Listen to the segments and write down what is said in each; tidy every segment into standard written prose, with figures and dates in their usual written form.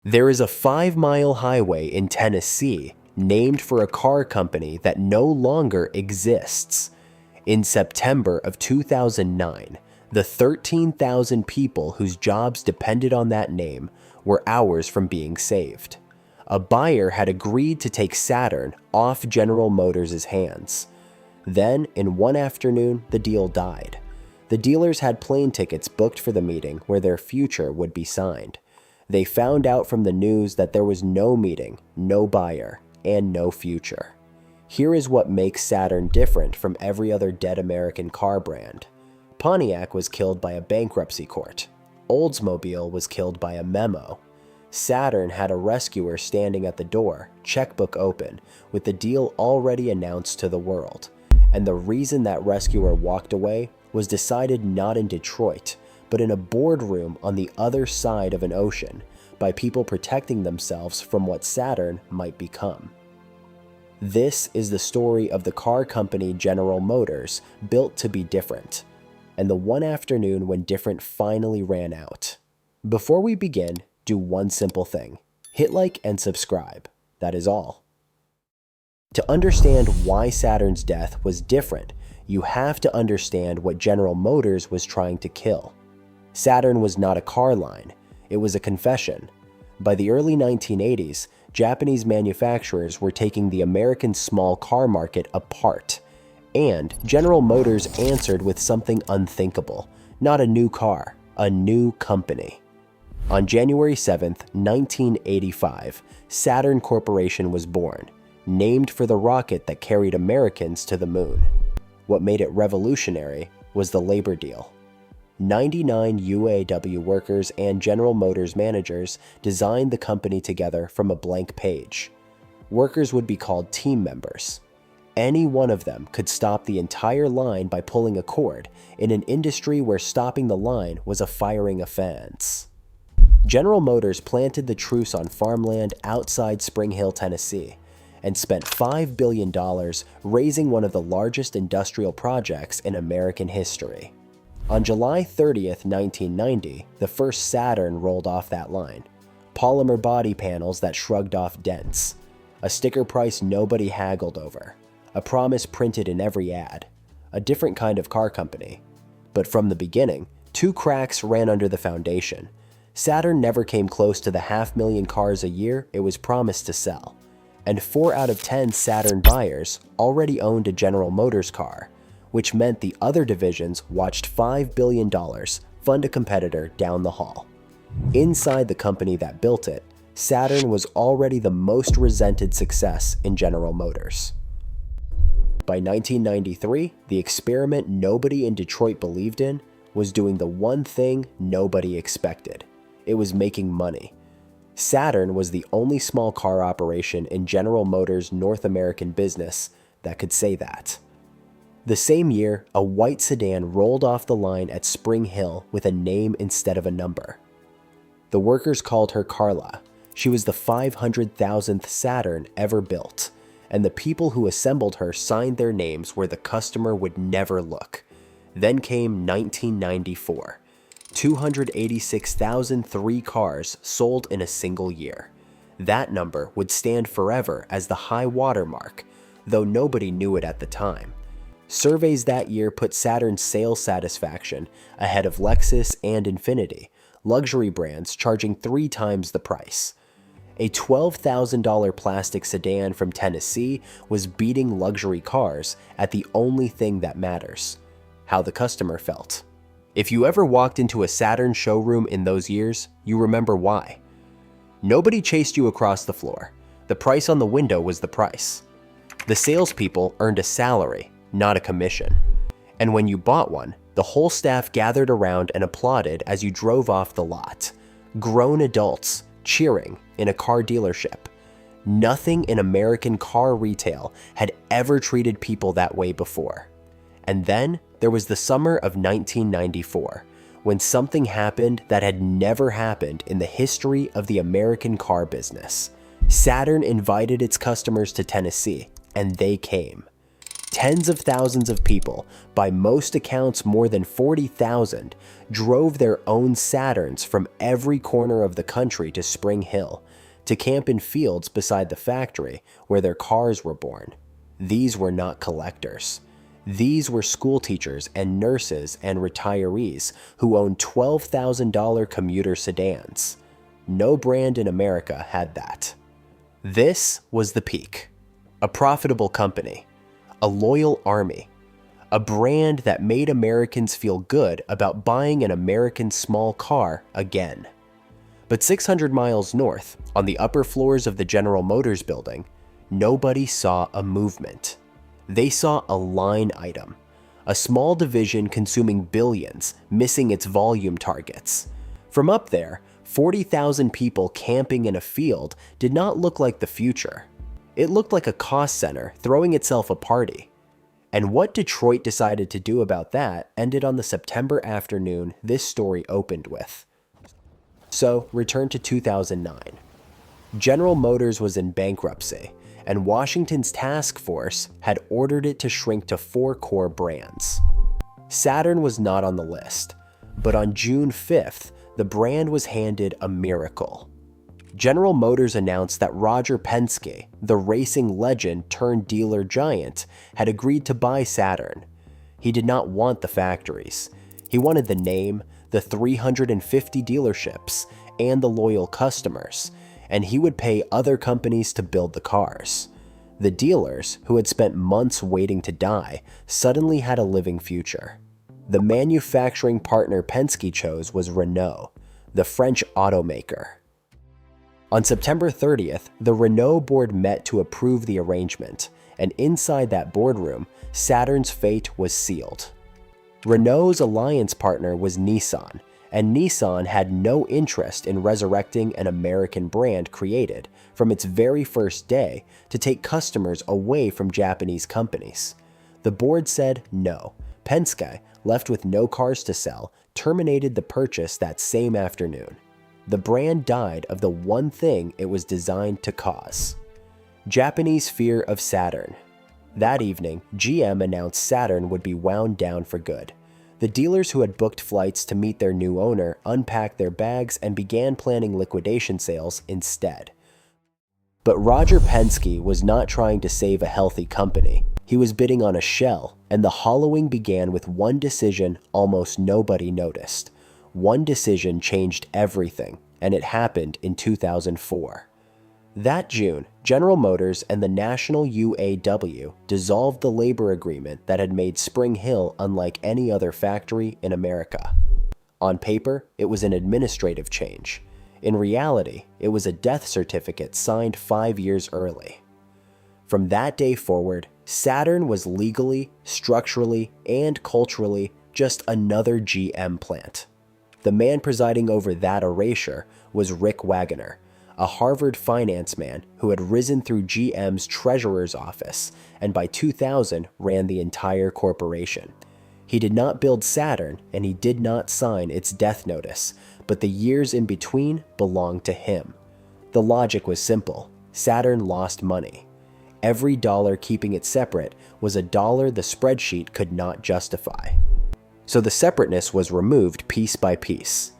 There is a 5-mile highway in Tennessee named for a car company that no longer exists. In September of 2009, the 13,000 people whose jobs depended on that name were hours from being saved. A buyer had agreed to take Saturn off General Motors' hands. Then, in one afternoon, the deal died. The dealers had plane tickets booked for the meeting where their future would be signed. They found out from the news that there was no meeting, no buyer, and no future. Here is what makes Saturn different from every other dead American car brand. Pontiac was killed by a bankruptcy court. Oldsmobile was killed by a memo. Saturn had a rescuer standing at the door, checkbook open, with the deal already announced to the world. And the reason that rescuer walked away was decided not in Detroit, but in a boardroom on the other side of an ocean, by people protecting themselves from what Saturn might become. This is the story of the car company General Motors, built to be different, and the one afternoon when different finally ran out. Before we begin, do one simple thing. Hit like and subscribe. That is all. To understand why Saturn's death was different, you have to understand what General Motors was trying to kill. Saturn was not a car line, it was a confession. By the early 1980s, Japanese manufacturers were taking the American small car market apart, and General Motors answered with something unthinkable: not a new car, a new company. On January 7, 1985, Saturn Corporation was born, named for the rocket that carried Americans to the moon. What made it revolutionary was the labor deal. 99 UAW workers and General Motors managers designed the company together from a blank page. Workers would be called team members. Any one of them could stop the entire line by pulling a cord in an industry where stopping the line was a firing offense. General Motors planted the truce on farmland outside Spring Hill, Tennessee, and spent $5 billion raising one of the largest industrial projects in American history. On July 30th, 1990, the first Saturn rolled off that line. Polymer body panels that shrugged off dents. A sticker price nobody haggled over. A promise printed in every ad. A different kind of car company. But from the beginning, two cracks ran under the foundation. Saturn never came close to the 500,000 cars a year it was promised to sell. And 4 out of 10 Saturn buyers already owned a General Motors car, which meant the other divisions watched $5 billion fund a competitor down the hall. Inside the company that built it, Saturn was already the most resented success in General Motors. By 1993, the experiment nobody in Detroit believed in was doing the one thing nobody expected. It was making money. Saturn was the only small car operation in General Motors' North American business that could say that. The same year, a white sedan rolled off the line at Spring Hill with a name instead of a number. The workers called her Carla. She was the 500,000th Saturn ever built, and the people who assembled her signed their names where the customer would never look. Then came 1994. 286,003 cars sold in a single year. That number would stand forever as the high water mark, though nobody knew it at the time. Surveys that year put Saturn's sales satisfaction ahead of Lexus and Infiniti, luxury brands charging 3 times the price. A $12,000 plastic sedan from Tennessee was beating luxury cars at the only thing that matters: how the customer felt. If you ever walked into a Saturn showroom in those years, you remember why. Nobody chased you across the floor. The price on the window was the price. The salespeople earned a salary, not a commission. And when you bought one, the whole staff gathered around and applauded as you drove off the lot. Grown adults cheering in a car dealership. Nothing in American car retail had ever treated people that way before. And then there was the summer of 1994, when something happened that had never happened in the history of the American car business. Saturn invited its customers to Tennessee, and they came. Tens of thousands of people, by most accounts more than 40,000, drove their own Saturns from every corner of the country to Spring Hill, to camp in fields beside the factory where their cars were born. These were not collectors. These were school teachers and nurses and retirees who owned $12,000 commuter sedans. No brand in America had that. This was the peak. A profitable company. A loyal army. A brand that made Americans feel good about buying an American small car again. But 600 miles north, on the upper floors of the General Motors building, nobody saw a movement. They saw a line item. A small division consuming billions, missing its volume targets. From up there, 40,000 people camping in a field did not look like the future. It looked like a cost center throwing itself a party. And what Detroit decided to do about that ended on the September afternoon this story opened with. So, return to 2009. General Motors was in bankruptcy, and Washington's task force had ordered it to shrink to 4 core brands. Saturn was not on the list, but on June 5th, the brand was handed a miracle. General Motors announced that Roger Penske, the racing legend turned dealer giant, had agreed to buy Saturn. He did not want the factories. He wanted the name, the 350 dealerships, and the loyal customers, and he would pay other companies to build the cars. The dealers, who had spent months waiting to die, suddenly had a living future. The manufacturing partner Penske chose was Renault, the French automaker. On September 30th, the Renault board met to approve the arrangement, and inside that boardroom, Saturn's fate was sealed. Renault's alliance partner was Nissan, and Nissan had no interest in resurrecting an American brand created, from its very first day, to take customers away from Japanese companies. The board said no. Penske, left with no cars to sell, terminated the purchase that same afternoon. The brand died of the one thing it was designed to cause: Japanese fear of Saturn. That evening, GM announced Saturn would be wound down for good. The dealers who had booked flights to meet their new owner unpacked their bags and began planning liquidation sales instead. But Roger Penske was not trying to save a healthy company. He was bidding on a shell, and the hollowing began with one decision almost nobody noticed. One decision changed everything, and it happened in 2004. That June, General Motors and the National UAW dissolved the labor agreement that had made Spring Hill unlike any other factory in America. On paper, it was an administrative change. In reality, it was a death certificate signed 5 years early. From that day forward, Saturn was legally, structurally, and culturally just another GM plant. The man presiding over that erasure was Rick Wagoner, a Harvard finance man who had risen through GM's treasurer's office and by 2000 ran the entire corporation. He did not build Saturn and he did not sign its death notice, but the years in between belonged to him. The logic was simple. Saturn lost money. Every dollar keeping it separate was a dollar the spreadsheet could not justify. So the separateness was removed piece by piece.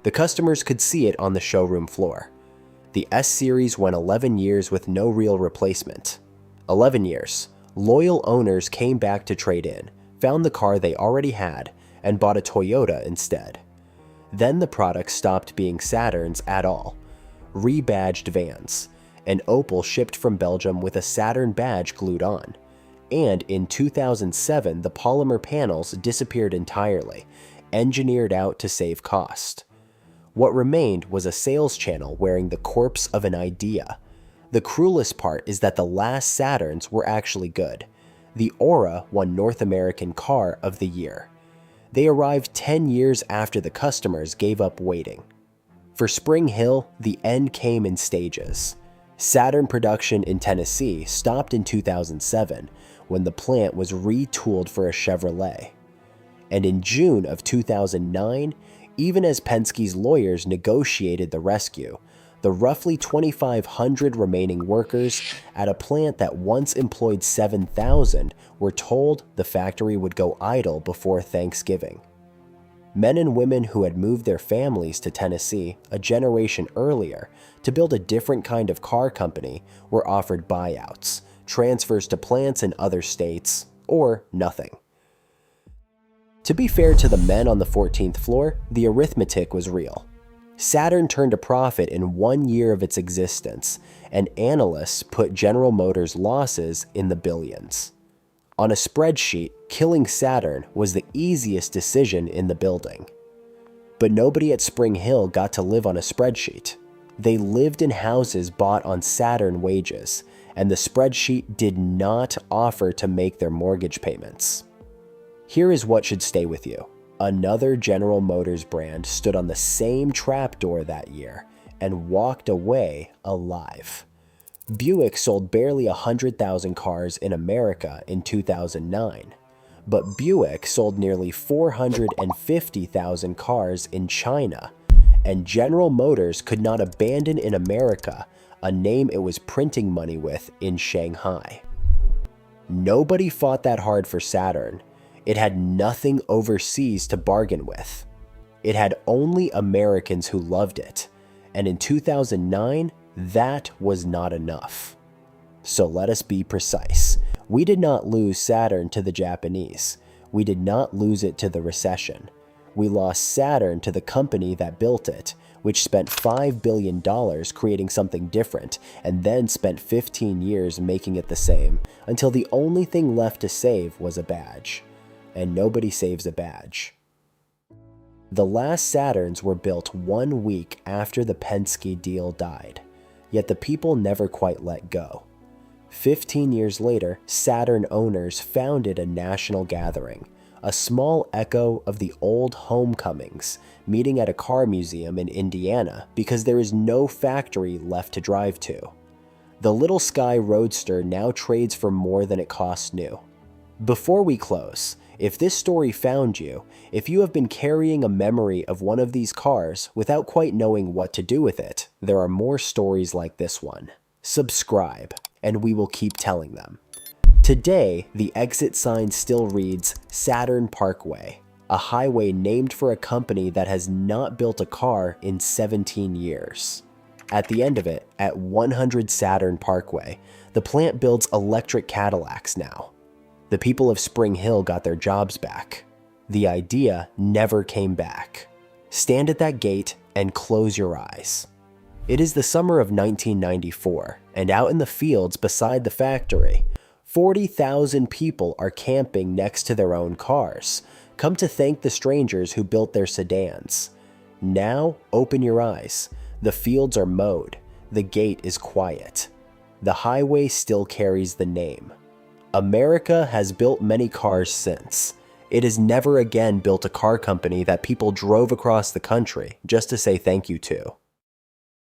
The customers could see it on the showroom floor. The S-Series went 11 years with no real replacement. 11 years. Loyal owners came back to trade in, found the car they already had, and bought a Toyota instead. Then the product stopped being Saturns at all. Rebadged vans. An Opel shipped from Belgium with a Saturn badge glued on. And in 2007, the polymer panels disappeared entirely, engineered out to save cost. What remained was a sales channel wearing the corpse of an idea. The cruelest part is that the last Saturns were actually good. The Aura won North American Car of the Year. They arrived 10 years after the customers gave up waiting. For Spring Hill, the end came in stages. Saturn production in Tennessee stopped in 2007 when the plant was retooled for a Chevrolet. And in June of 2009, even as Penske's lawyers negotiated the rescue, the roughly 2,500 remaining workers at a plant that once employed 7,000 were told the factory would go idle before Thanksgiving. Men and women who had moved their families to Tennessee a generation earlier to build a different kind of car company were offered buyouts, transfers to plants in other states, or nothing. To be fair to the men on the 14th floor, the arithmetic was real. Saturn turned a profit in 1 year of its existence, and analysts put General Motors' losses in the billions. On a spreadsheet, killing Saturn was the easiest decision in the building. But nobody at Spring Hill got to live on a spreadsheet. They lived in houses bought on Saturn wages, and the spreadsheet did not offer to make their mortgage payments. Here is what should stay with you. Another General Motors brand stood on the same trapdoor that year and walked away alive. Buick sold barely 100,000 cars in America in 2009, but Buick sold nearly 450,000 cars in China, and General Motors could not abandon in America a name it was printing money with in Shanghai. Nobody fought that hard for Saturn. It had nothing overseas to bargain with. It had only Americans who loved it, and in 2009, that was not enough. So let us be precise. We did not lose Saturn to the Japanese. We did not lose it to the recession. We lost Saturn to the company that built it, which spent $5 billion creating something different and then spent 15 years making it the same until the only thing left to save was a badge. And nobody saves a badge. The last Saturns were built 1 week after the Penske deal died, yet the people never quite let go. 15 years later, Saturn owners founded a national gathering, a small echo of the old homecomings, meeting at a car museum in Indiana because there is no factory left to drive to. The Little Sky Roadster now trades for more than it costs new. Before we close, if this story found you, if you have been carrying a memory of one of these cars without quite knowing what to do with it, there are more stories like this one. Subscribe, and we will keep telling them. Today, the exit sign still reads Saturn Parkway, a highway named for a company that has not built a car in 17 years. At the end of it, at 100 Saturn Parkway, the plant builds electric Cadillacs now. The people of Spring Hill got their jobs back. The idea never came back. Stand at that gate and close your eyes. It is the summer of 1994, and out in the fields beside the factory, 40,000 people are camping next to their own cars, come to thank the strangers who built their sedans. Now, open your eyes. The fields are mowed. The gate is quiet. The highway still carries the name. America has built many cars since. It has never again built a car company that people drove across the country just to say thank you to.